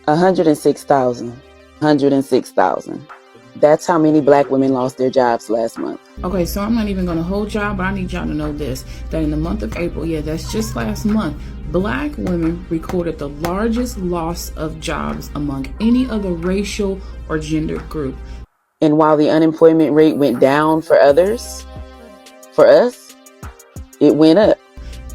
106,000. 106,000. That's how many black women lost their jobs last month. Okay, so I'm not even going to hold y'all, but I need y'all to know this, that in the month of April, yeah, that's just last month, black women recorded the largest loss of jobs among any other racial or gender group. And while the unemployment rate went down for others, for us, it went up.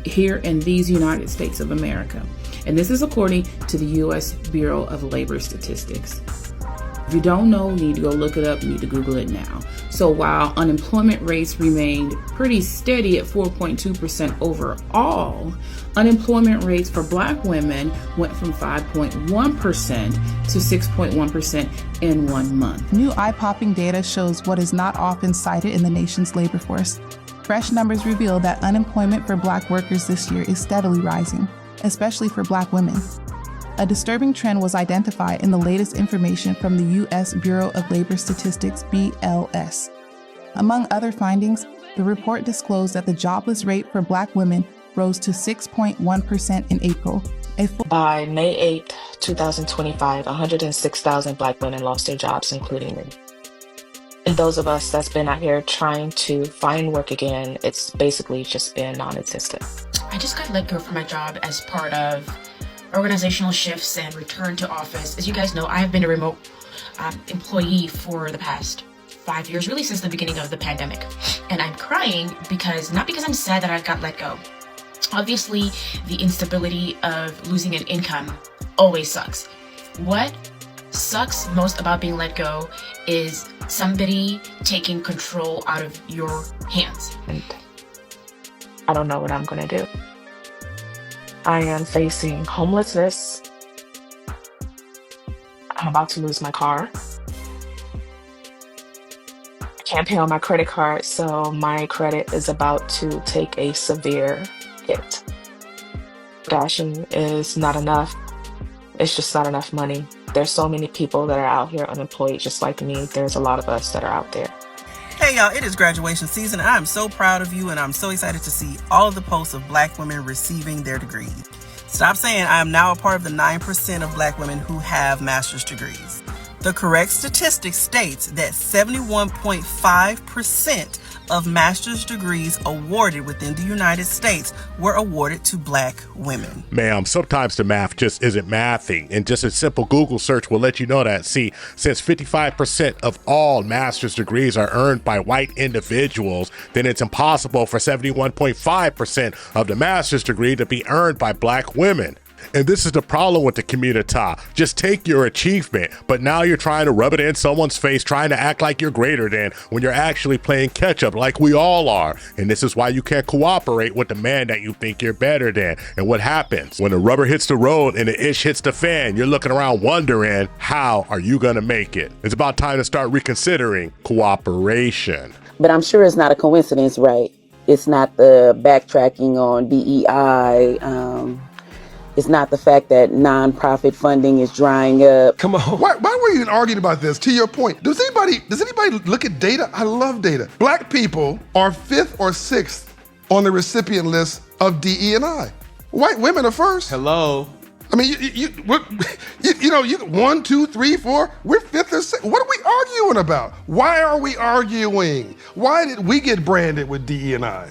Here in these United States of America. And this is according to the U.S. Bureau of Labor Statistics. If you don't know, you need to go look it up, you need to Google it now. So while unemployment rates remained pretty steady at 4.2% overall, unemployment rates for black women went from 5.1% to 6.1% in 1 month. New eye-popping data shows what is not often cited in the nation's labor force. Fresh numbers reveal that unemployment for black workers this year is steadily rising, especially for black women. A disturbing trend was identified in the latest information from the U.S. Bureau of Labor Statistics, BLS. Among other findings, the report disclosed that the jobless rate for black women rose to 6.1% in April. By May 8, 2025, 106,000 black women lost their jobs, including me. And those of us that's been out here trying to find work again, it's basically just been non-existent. I just got let go from my job as part of organizational shifts and return to office. As you guys know, I have been a remote employee for the past 5 years, really since the beginning of the pandemic. And I'm crying not because I'm sad that I got let go. Obviously, the instability of losing an income always sucks. What sucks most about being let go is somebody taking control out of your hands. And I don't know what I'm gonna do. I am facing homelessness. I'm about to lose my car. I can't pay on my credit card, so my credit is about to take a severe hit. Dashing is not enough. It's just not enough money. There's so many people that are out here unemployed just like me. There's a lot of us that are out there. Hey y'all, it is graduation season. I'm so proud of you and I'm so excited to see all of the posts of black women receiving their degrees. Stop saying I am now a part of the 9% of black women who have master's degrees. The correct statistic states that 71.5% of master's degrees awarded within the United States were awarded to black women. Ma'am, sometimes the math just isn't mathing, and just a simple Google search will let you know that. See, since 55% of all master's degrees are earned by white individuals, then it's impossible for 71.5% of the master's degree to be earned by black women. And this is the problem with the community. Just take your achievement, but now you're trying to rub it in someone's face, trying to act like you're greater than when you're actually playing catch up like we all are. And this is why you can't cooperate with the man that you think you're better than. And what happens when the rubber hits the road and the ish hits the fan? You're looking around wondering, how are you gonna make it? It's about time to start reconsidering cooperation. But I'm sure it's not a coincidence, right? It's not the backtracking on DEI. It's not the fact that nonprofit funding is drying up. Come on. Why were you even arguing about this? To your point, does anybody look at data? I love data. Black people are 5th or 6th on the recipient list of DE&I. White women are first. Hello. I mean, you 1, 2, 3, 4. We're 5th or 6th. What are we arguing about? Why are we arguing? Why did we get branded with DE&I?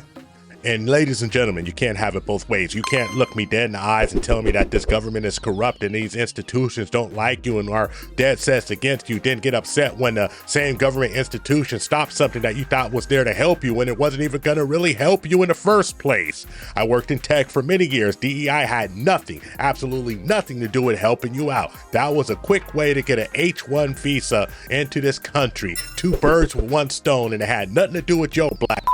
And ladies and gentlemen, you can't have it both ways. You can't look me dead in the eyes and tell me that this government is corrupt and these institutions don't like you and are dead set against you, then get upset when the same government institution stops something that you thought was there to help you when it wasn't even going to really help you in the first place. I worked in tech for many years. DEI had nothing, absolutely nothing to do with helping you out. That was a quick way to get an H-1 visa into this country. 2 birds with 1 stone, and it had nothing to do with your black.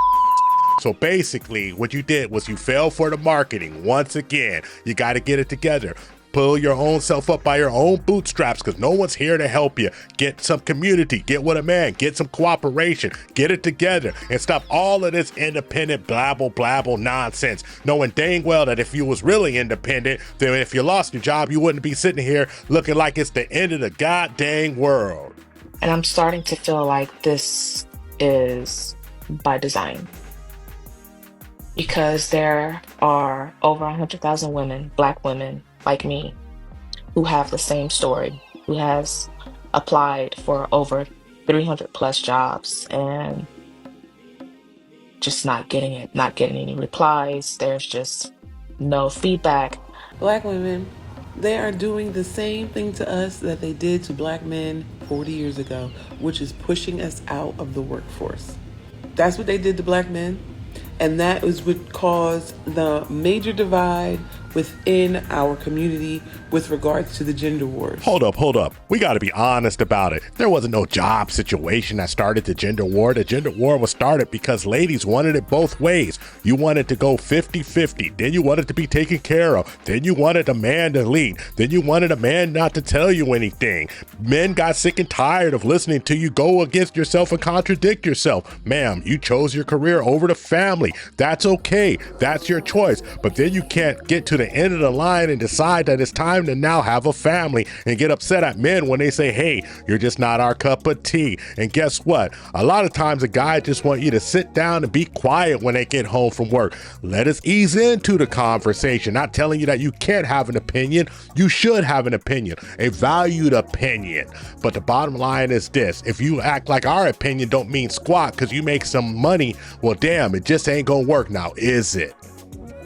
So basically, what you did was you fell for the marketing. Once again, you got to get it together. Pull your own self up by your own bootstraps, because no one's here to help you. Get some community, get with a man, get some cooperation, get it together, and stop all of this independent blabble nonsense, knowing dang well that if you was really independent, then if you lost your job, you wouldn't be sitting here looking like it's the end of the goddamn world. And I'm starting to feel like this is by design. Because there are over 100,000 women, black women like me, who have the same story, who has applied for over 300 plus jobs and just not getting it, not getting any replies. There's just no feedback. Black women, they are doing the same thing to us that they did to black men 40 years ago, which is pushing us out of the workforce. That's what they did to black men, and that is what caused the major divide within our community with regards to the gender wars. Hold up. We got to be honest about it. There wasn't no job situation that started the gender war. The gender war was started because ladies wanted it both ways. You wanted to go 50-50. Then you wanted to be taken care of. Then you wanted a man to lead. Then you wanted a man not to tell you anything. Men got sick and tired of listening to you go against yourself and contradict yourself. Ma'am, you chose your career over the family. That's okay. That's your choice. But then you can't get to the end of the line and decide that it's time to now have a family and get upset at men when they say, hey, you're just not our cup of tea. And guess what? A lot of times a guy just want you to sit down and be quiet when they get home from work. Let us ease into the conversation. Not telling you that you can't have an opinion. You should have an opinion, a valued opinion. But the bottom line is this: if you act like our opinion don't mean squat because you make some money, well, damn, it just ain't gonna work now, is it?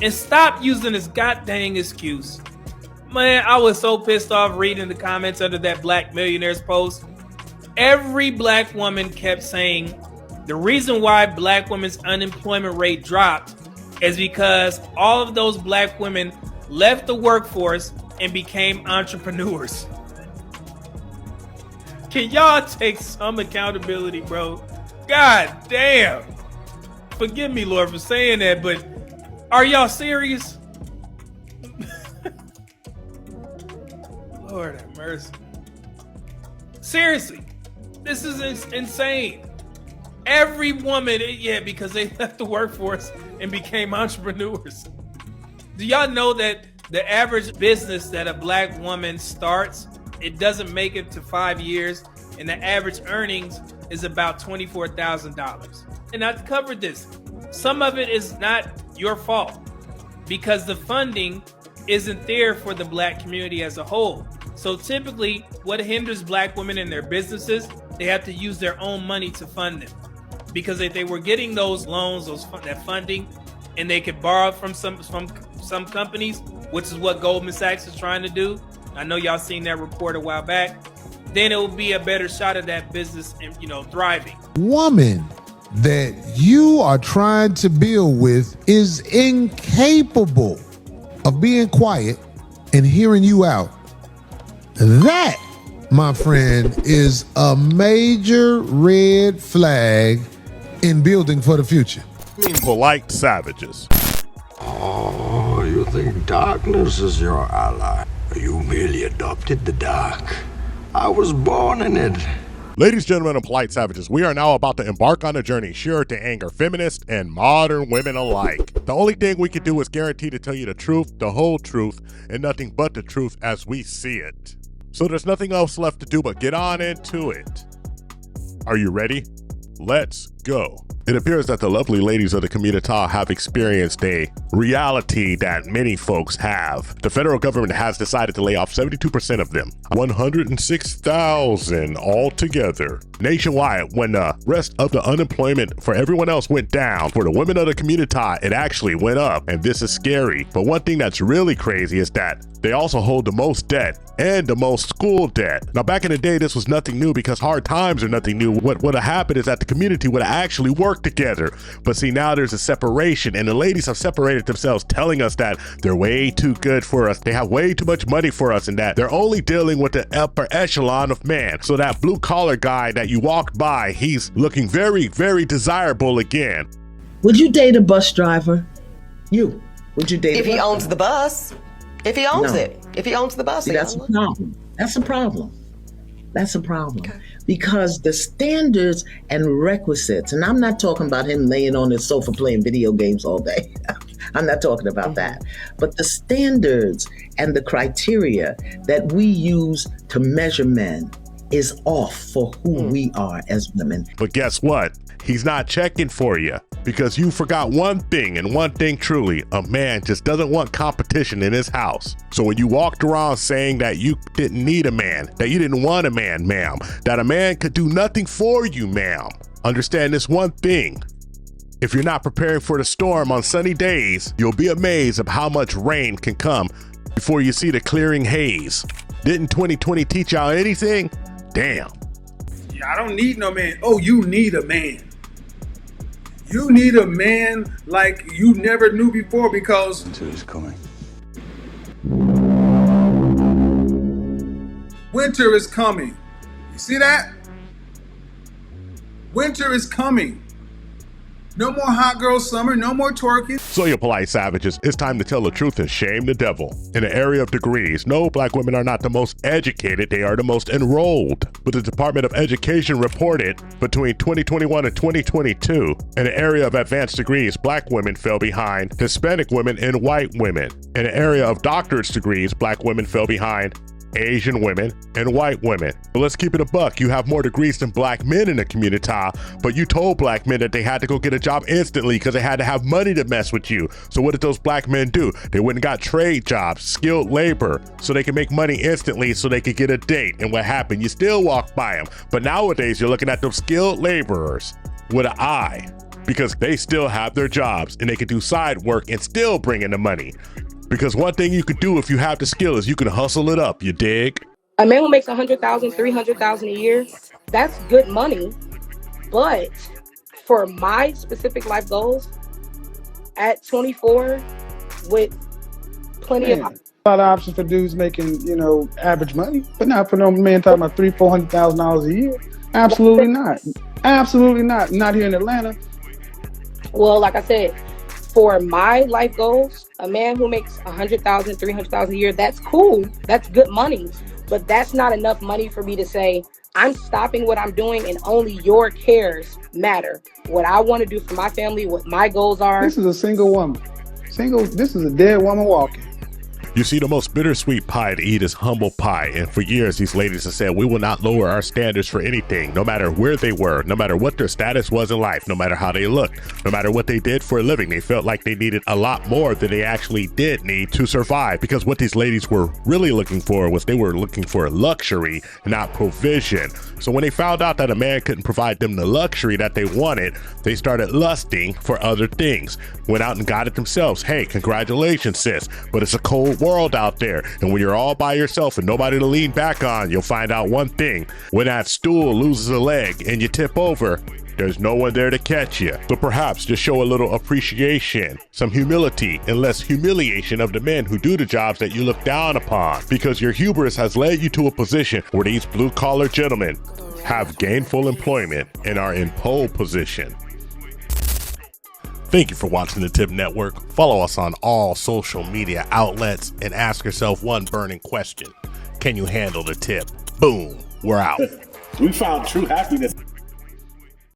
And stop using this goddamn excuse. Man, I was so pissed off reading the comments under that Black Millionaires post. Every black woman kept saying the reason why black women's unemployment rate dropped is because all of those black women left the workforce and became entrepreneurs. Can y'all take some accountability, bro? God damn. Forgive me, Lord, for saying that, but are y'all serious? Lord have mercy. Seriously, this is insane. Every woman, yeah, because they left the workforce and became entrepreneurs. Do y'all know that the average business that a black woman starts, it doesn't make it to 5 years, and the average earnings is about $24,000. And I've covered this. Some of it is not your fault because the funding isn't there for the black community as a whole. So typically what hinders black women in their businesses, they have to use their own money to fund them. Because if they were getting those loans, that funding, and they could borrow from some companies, which is what Goldman Sachs is trying to do. I know y'all seen that report a while back. Then it will be a better shot at that business and, thriving. Woman that you are trying to build with is incapable of being quiet and hearing you out. That, my friend, is a major red flag in building for the future. Polite savages. Oh, you think darkness is your ally? You merely adopted the dark. I was born in it. Ladies, gentlemen, and polite savages, we are now about to embark on a journey sure to anger feminists and modern women alike. The only thing we can do is guarantee to tell you the truth, the whole truth, and nothing but the truth as we see it. So there's nothing else left to do but get on into it. Are you ready? Let's go. It appears that the lovely ladies of the community have experienced a reality that many folks have. The federal government has decided to lay off 72% of them, 106,000 altogether, nationwide, when the rest of the unemployment for everyone else went down. For the women of the community, it actually went up, and this is scary. But one thing that's really crazy is that they also hold the most debt and the most school debt. Now, back in the day, this was nothing new because hard times are nothing new. What would have happened is that the community would have actually worked together. But see, now there's a separation, and the ladies have separated themselves, telling us that they're way too good for us. They have way too much money for us, and that they're only dealing with the upper echelon of man. So that blue collar guy that you walked by, he's looking very, very desirable again. Would you date a bus driver? Would you date if he owns the bus? If he owns it. If he owns the bus. See, that's a problem. That's a problem. That's a problem. Okay. Because the standards and requisites, and I'm not talking about him laying on his sofa playing video games all day. I'm not talking about that. But the standards and the criteria that we use to measure men is off for who we are as women. But guess what? He's not checking for you. Because you forgot one thing, and one thing truly, a man just doesn't want competition in his house. So when you walked around saying that you didn't need a man, that you didn't want a man, ma'am, that a man could do nothing for you, ma'am, understand this one thing. If you're not preparing for the storm on sunny days, you'll be amazed of how much rain can come before you see the clearing haze. Didn't 2020 teach y'all anything? Damn. Yeah, I don't need no man. Oh, you need a man. You need a man like you never knew before because Winter is coming. Winter is coming. You see that? Winter is coming. No more hot girl summer, no more twerking. So you polite savages, it's time to tell the truth and shame the devil. In the area of degrees, no, black women are not the most educated, they are the most enrolled. But the Department of Education reported between 2021 and 2022, in the area of advanced degrees, black women fell behind Hispanic women and white women. In the area of doctorate's degrees, black women fell behind Asian women and white women. But let's keep it a buck. You have more degrees than black men in the community, but you told black men that they had to go get a job instantly because they had to have money to mess with you. So what did those black men do? They went and got trade jobs, skilled labor, so they could make money instantly so they could get a date. And what happened? You still walk by them. But nowadays you're looking at those skilled laborers with an eye because they still have their jobs and they can do side work and still bring in the money. Because one thing you could do if you have the skill is you can hustle it up, you dig? A man who makes $100,000, $300,000 a year, that's good money. But for my specific life goals, at 24, with plenty of a lot of options for dudes making, average money, but not for no man talking about $300,000-$400,000 a year. Absolutely not. Absolutely not. Not here in Atlanta. Well, like I said, for my life goals, a man who makes $100,000, $300,000 a year, that's cool. That's good money. But that's not enough money for me to say, I'm stopping what I'm doing and only your cares matter. What I want to do for my family, what my goals are. This is a single woman. This is a dead woman walking. You see, the most bittersweet pie to eat is humble pie, and for years these ladies have said we will not lower our standards for anything, no matter where they were, no matter what their status was in life, no matter how they looked, no matter what they did for a living. They felt like they needed a lot more than they actually did need to survive, because what these ladies were really looking for was they were looking for luxury, not provision. So when they found out that a man couldn't provide them the luxury that they wanted, they started lusting for other things, went out and got it themselves. Hey, congratulations, sis, but it's a cold world out there, and when you're all by yourself and nobody to lean back on, you'll find out one thing: when that stool loses a leg and you tip over, there's no one there to catch you. So perhaps just show a little appreciation, some humility, and less humiliation of the men who do the jobs that you look down upon, because your hubris has led you to a position where these blue-collar gentlemen have gainful employment and are in pole position. Thank you for watching the THPPP Network. Follow us on all social media outlets and ask yourself one burning question: can you handle the tip? Boom, we're out. We found true happiness.